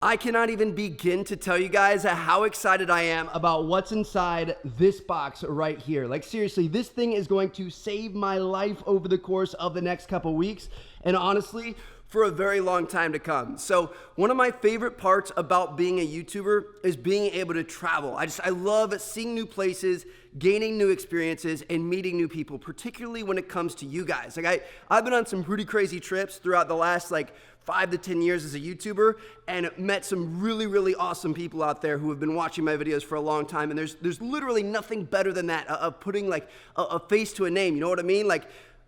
I cannot even begin to tell you guys how excited I am about what's inside this box right here. Like seriously, this thing is going to save my life over the course of the next couple weeks, and honestly, for a very long time to come. So one of my favorite parts about being a YouTuber is being able to travel. I love seeing new places, gaining new experiences, and meeting new people, particularly when it comes to you guys. Like I've been on some pretty crazy trips throughout the last 5 to 10 years as a YouTuber, and met some really awesome people out there who have been watching my videos for a long time. And there's literally nothing better than that, of putting a face to a name. You know what I mean?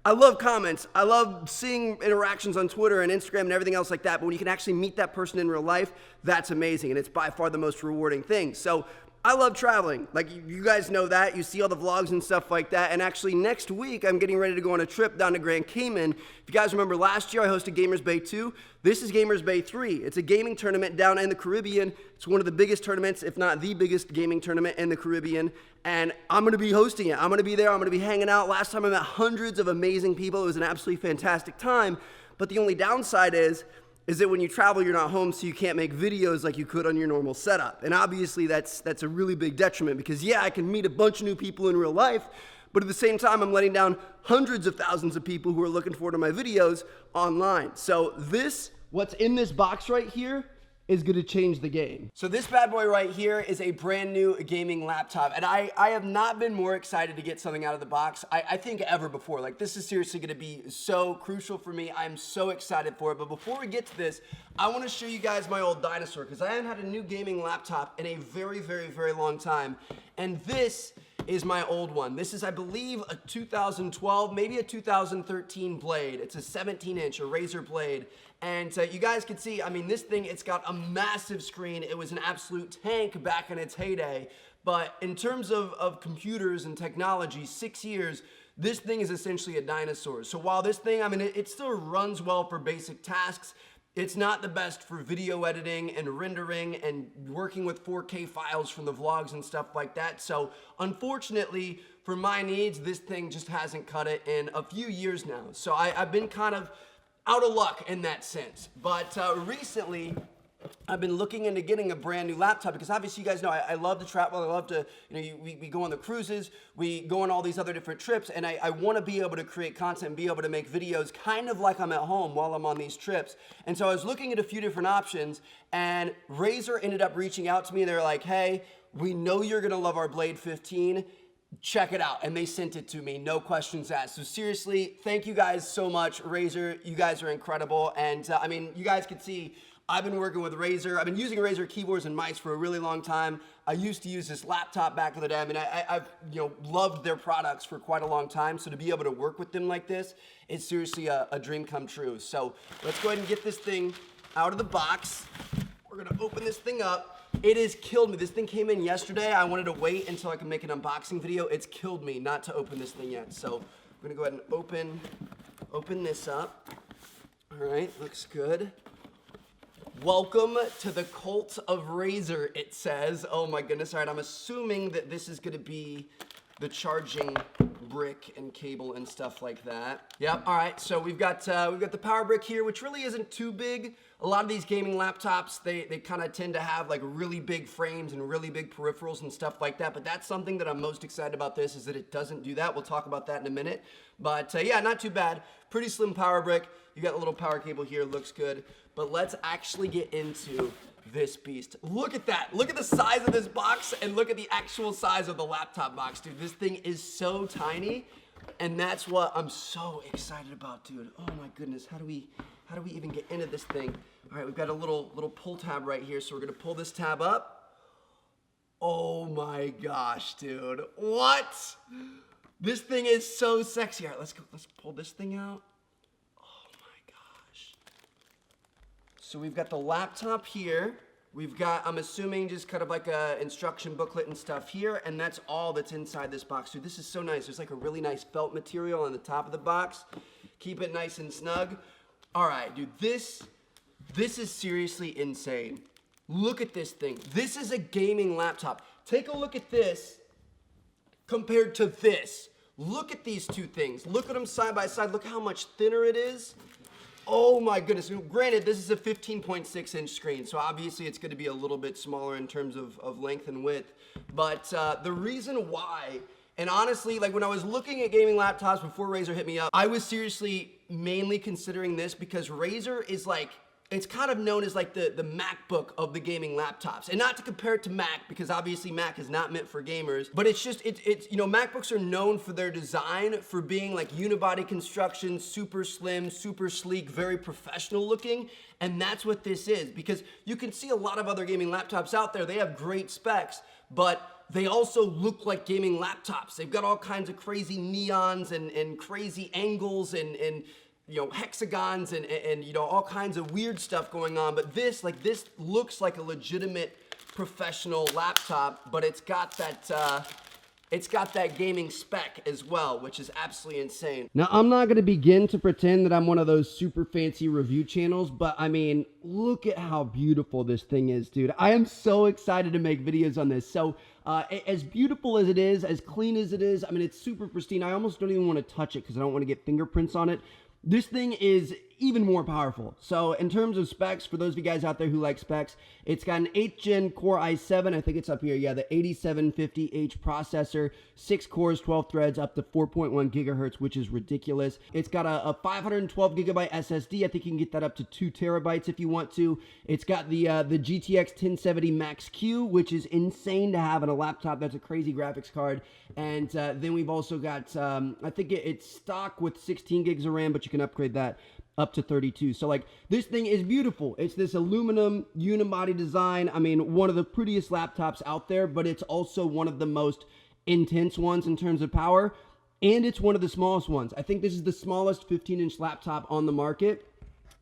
I love comments. I love seeing interactions on Twitter and Instagram and everything else like that. But when you can actually meet that person in real life, that's amazing. And it's by far the most rewarding thing. So I love traveling. You guys know that. You see all the vlogs and stuff like that. And actually next week, I'm getting ready to go on a trip down to Grand Cayman. If you guys remember last year, I hosted Gamers Bay 2. This is Gamers Bay 3. It's a gaming tournament down in the Caribbean. It's one of the biggest tournaments, if not the biggest gaming tournament in the Caribbean. And I'm going to be hosting it. I'm going to be there. I'm going to be hanging out. Last time I met hundreds of amazing people. It was an absolutely fantastic time. But the only downside is that when you travel, you're not home, so you can't make videos like you could on your normal setup. And obviously, that's a really big detriment because, yeah, I can meet a bunch of new people in real life, but at the same time, I'm letting down hundreds of thousands of people who are looking forward to my videos online. So what's in this box right here, is going to change the game. So this bad boy right here is a brand new gaming laptop, and I have not been more excited to get something out of the box, I think, ever before. This is seriously going to be so crucial for me. I'm so excited for it. But before we get to this, I want to show you guys my old dinosaur, because I haven't had a new gaming laptop in a very long time, and this is my old one. This is, I believe, a 2012, maybe a 2013 blade. It's a 17-inch, a Razer blade. And you guys can see, I mean, this thing, it's got a massive screen. It was an absolute tank back in its heyday. But in terms of computers and technology, 6 years, this thing is essentially a dinosaur. So while this thing, I mean, it still runs well for basic tasks, it's not the best for video editing and rendering and working with 4K files from the vlogs and stuff like that. So unfortunately, for my needs, this thing just hasn't cut it in a few years now. So I've been kind of out of luck in that sense. But recently, I've been looking into getting a brand new laptop because obviously you guys know I love to travel. I love to, we go on the cruises, we go on all these other different trips, and I want to be able to create content and be able to make videos kind of like I'm at home while I'm on these trips. And so I was looking at a few different options, and Razer ended up reaching out to me. They're like, hey, we know you're going to love our Blade 15. Check it out. And they sent it to me, no questions asked. So seriously, thank you guys so much, Razer. You guys are incredible. And I mean, you guys can see, I've been working with Razer. I've been using Razer keyboards and mice for a really long time. I used to use this laptop back in the day. I mean, I've loved their products for quite a long time. So to be able to work with them like this, it's seriously a dream come true. So let's go ahead and get this thing out of the box. We're gonna open this thing up. It has killed me. This thing came in yesterday. I wanted to wait until I could make an unboxing video. It's killed me not to open this thing yet. So I'm gonna go ahead and open this up. All right, looks good. Welcome to the cult of Razer, it says. Oh my goodness. All right, I'm assuming that this is gonna be the charging brick and cable and stuff like that. Yep, all right, so we've got the power brick here, which really isn't too big. A lot of these gaming laptops, they kind of tend to have really big frames and really big peripherals and stuff like that, but that's something that I'm most excited about this, is that it doesn't do that. We'll talk about that in a minute. But yeah, not too bad. Pretty slim power brick. You got a little power cable here, looks good. But let's actually get into this beast. Look at that. Look at the size of this box and look at the actual size of the laptop box, dude. This thing is so tiny, and that's what I'm so excited about, dude. Oh my goodness, how do we even get into this thing? All right, we've got a little pull tab right here, so we're gonna pull this tab up. Oh my gosh, dude. What? This thing is so sexy. All right, let's pull this thing out. So we've got the laptop here. We've got, I'm assuming, just kind of like a instruction booklet and stuff here, and that's all that's inside this box. Dude, this is so nice. There's a really nice felt material on the top of the box. Keep it nice and snug. All right, dude, this is seriously insane. Look at this thing. This is a gaming laptop. Take a look at this compared to this. Look at these two things. Look at them side by side. Look how much thinner it is. Oh my goodness. Granted, this is a 15.6-inch screen, so obviously it's going to be a little bit smaller in terms of length and width. But the reason why, and honestly, like when I was looking at gaming laptops before Razer hit me up, I was seriously mainly considering this because Razer is like, it's kind of known as like the MacBook of the gaming laptops. And not to compare it to Mac, because obviously Mac is not meant for gamers, but it's just, it's you know, MacBooks are known for their design, for being like unibody construction, super slim, super sleek, very professional looking. And that's what this is, because you can see a lot of other gaming laptops out there, they have great specs, but they also look like gaming laptops. They've got all kinds of crazy neons and crazy angles and you know, hexagons and you know, all kinds of weird stuff going on. But this looks like a legitimate professional laptop, but it's got that gaming spec as well, which is absolutely insane. Now, I'm not going to begin to pretend that I'm one of those super fancy review channels, but I mean, look at how beautiful this thing is, dude. I am so excited to make videos on this. So as beautiful as it is, as clean as it is, I mean, it's super pristine. I almost don't even want to touch it because I don't want to get fingerprints on it. This thing is even more powerful. So in terms of specs, for those of you guys out there who like specs, it's got an 8th gen Core i7, I think it's up here, yeah, the 8750H processor, 6 cores, 12 threads, up to 4.1 gigahertz, which is ridiculous. It's got a 512 gigabyte SSD. I think you can get that up to 2 terabytes if you want to. It's got the GTX 1070 Max Q, which is insane to have on a laptop. That's a crazy graphics card. And then we've also got, I think it's stock with 16 gigs of RAM, but you can upgrade that up to 32. So like, this thing is beautiful. It's this aluminum unibody design. I mean, one of the prettiest laptops out there, but it's also one of the most intense ones in terms of power, and it's one of the smallest ones. I think this is the smallest 15-inch laptop on the market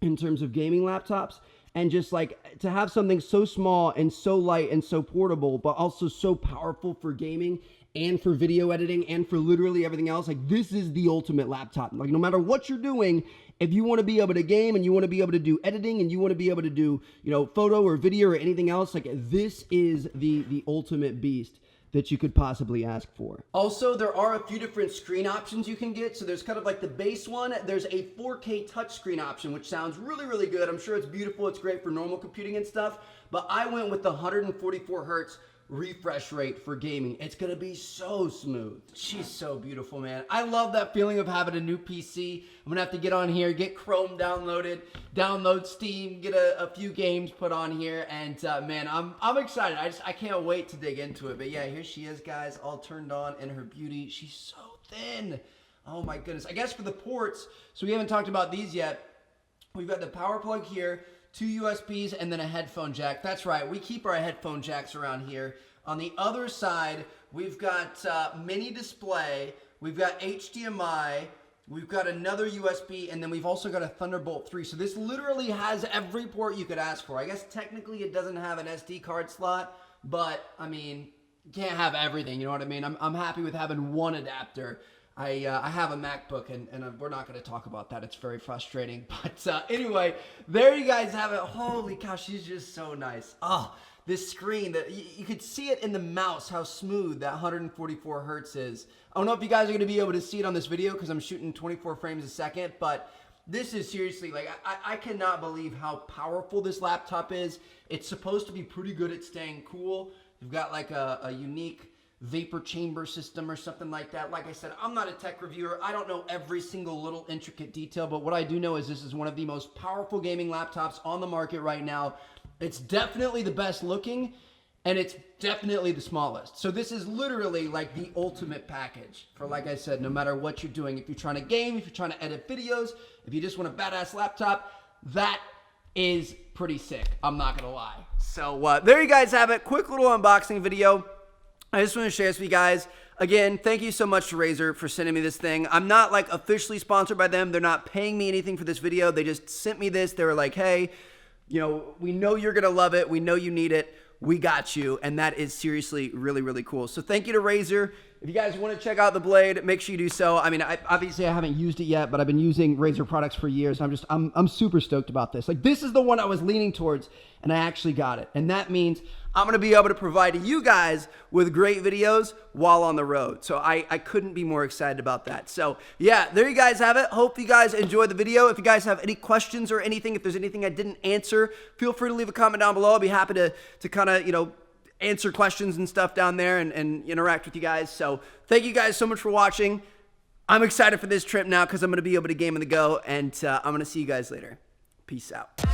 in terms of gaming laptops. And just like, to have something so small and so light and so portable, but also so powerful for gaming and for video editing and for literally everything else, like, this is the ultimate laptop. Like, no matter what you're doing, if you want to be able to game and you want to be able to do editing and you want to be able to do, you know, photo or video or anything else, like, this is the ultimate beast that you could possibly ask for. Also, there are a few different screen options you can get. So there's kind of like the base one. There's a 4K touchscreen option, which sounds really, really good. I'm sure it's beautiful. It's great for normal computing and stuff. But I went with the 144 hertz refresh rate for gaming. It's gonna be so smooth. She's so beautiful, man. I love that feeling of having a new PC. I'm gonna have to get on here, get Chrome downloaded, download Steam, get a few games put on here, and man, I'm excited. I can't wait to dig into it. But yeah, here she is, guys, all turned on in her beauty. She's so thin. Oh my goodness. I guess for the ports, so we haven't talked about these yet. We've got the power plug here, 2 USBs, and then a headphone jack. That's right, we keep our headphone jacks around here. On the other side, we've got mini display, we've got HDMI, we've got another USB, and then we've also got a Thunderbolt 3. So this literally has every port you could ask for. I guess technically it doesn't have an SD card slot, but I mean, you can't have everything, you know what I mean? I'm happy with having one adapter. I have a MacBook, and we're not going to talk about that. It's very frustrating. But anyway, there you guys have it. Holy cow, she's just so nice. Oh, this screen, that you could see it in the mouse, how smooth that 144 hertz is. I don't know if you guys are going to be able to see it on this video because I'm shooting 24 frames a second, but this is seriously, like, I cannot believe how powerful this laptop is. It's supposed to be pretty good at staying cool. You've got like a unique vapor chamber system or something like that. Like I said, I'm not a tech reviewer. I don't know every single little intricate detail, but what I do know is this is one of the most powerful gaming laptops on the market right now. It's definitely the best looking, and it's definitely the smallest. So this is literally like the ultimate package for, like I said, no matter what you're doing. If you're trying to game, if you're trying to edit videos, if you just want a badass laptop, that is pretty sick. I'm not gonna lie. So there you guys have it. Quick little unboxing video. I just want to share this with you guys. Again, thank you so much to Razer for sending me this thing. I'm not like officially sponsored by them. They're not paying me anything for this video. They just sent me this. They were like, hey, you know, we know you're going to love it. We know you need it. We got you. And that is seriously really, really cool. So thank you to Razer. If you guys want to check out the blade, make sure you do so. I mean, obviously I haven't used it yet, but I've been using Razer products for years. I'm super stoked about this. Like, this is the one I was leaning towards, and I actually got it. And that means I'm going to be able to provide you guys with great videos while on the road. So I couldn't be more excited about that. So yeah, there you guys have it. Hope you guys enjoyed the video. If you guys have any questions or anything, if there's anything I didn't answer, feel free to leave a comment down below. I'll be happy to kind of, you know, answer questions and stuff down there and interact with you guys. So thank you guys so much for watching. I'm excited for this trip now because I'm going to be able to game on the go, and I'm going to see you guys later. Peace out.